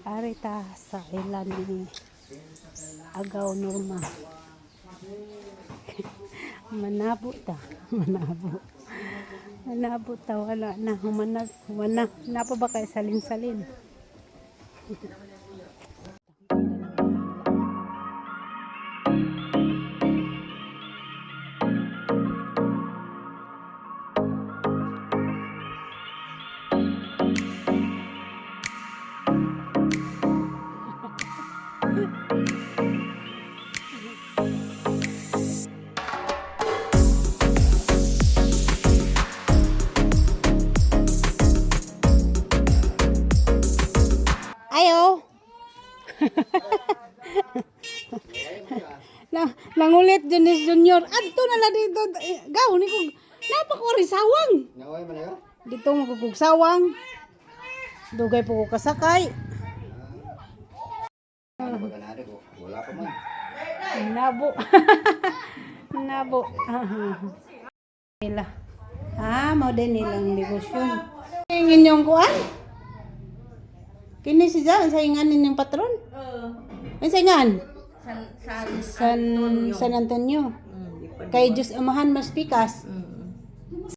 Arita sa ilan ni Agaw Norma. Manabo ta. Manabo ta. Wala na. Humanag. Wala. Napa ba kay salin-salin? Ayo. Nangulit Jones Junior. Adto na la dito. Gaw ni ko. Napa ko ri sawang. Naway man ayo? Dito mo kog sawang. Dugay po ko kasakay. Ano ba ganado ko? Wala pa man. Nabo. Nabo. Nila. Mo din nilang negosyon. Ang inyong kuan? Kini si Jan, saingan ninyong patron? Ang saingan? San Antonio. Kay Diyos Amahan Mas Pikas.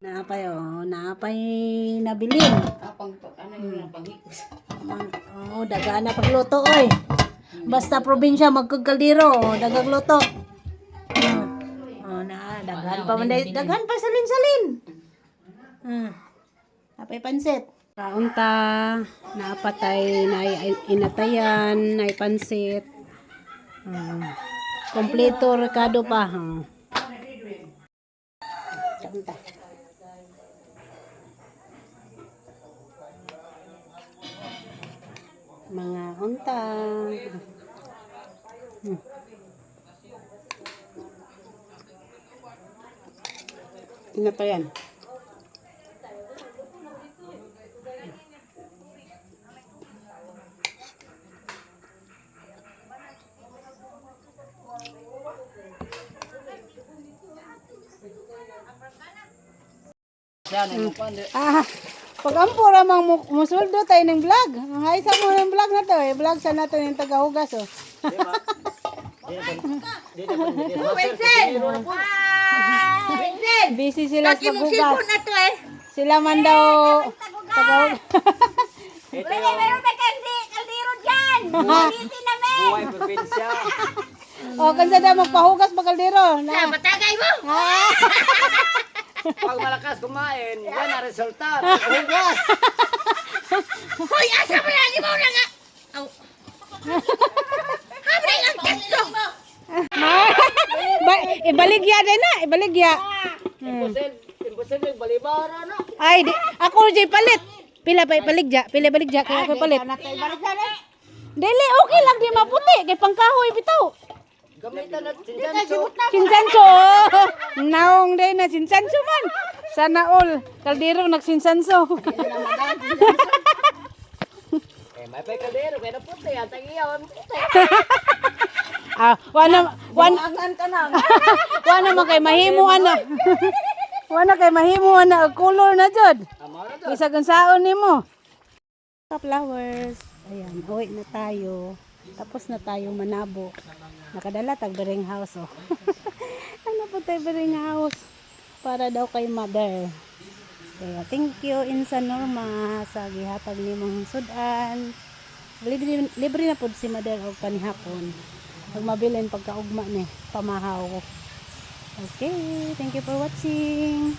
Naapay naapay nabilin. Ano yung panghikos? Daga na pagluto oy. Basta probinsya magkagkaldiro, dagag luto. Daghan pa man daghan pa salin-salin. Apay pansit. Kaunta, naapatay, na inatayan, na pansit. Kompleto rekado pa. Kaunta. Mga unta. Inatayan. Pag-ampo ramang musuldo tayo ng vlog. Ang isa mo ng vlog na to vlog sa natin yung tagahugas Busy sila sa paghugas. Sila man daw tagahugas. Meron pa kaldero dyan. Bulitin namin. Buhay probinsya. Kansa daw magpahugas pa kaldero. Patagay mo. Pag malakas kumain, yan ang resulta. Hugas. Hoy, asa mo yan? Di mo na nga. Habay ang tatlo. Ibaligya din na. Ibaligya. Imposible balibara no. Ay, ako jay palit. Pila pa ipaligya. Pila baligya kaya ako palit. Dili, okay lang di maputi. Kay pangkahoy bitaw. Gamitan na sinsanso. Sinsanso. Naong day na sinsanso man. Sana all. Kaldero nagsinsanso. May pay kaldero, kaya na puti. Ang tangiyaw ang puti. Wana kay mahimuan na. Wana kay mahimuan na color na jud. Bisag ang saon nimo. Flowers. Ayan, uwi na tayo. Tapos na tayo manabo. Nakadala tag Bering House Ano po tayo Bering House? Para daw kay mother. Kaya thank you Insa Norma sa gihatag nimong sudan. Libre na po si mother og panihapon. Pag mabilin pagkaugma ni pamahaw. Okay, thank you for watching.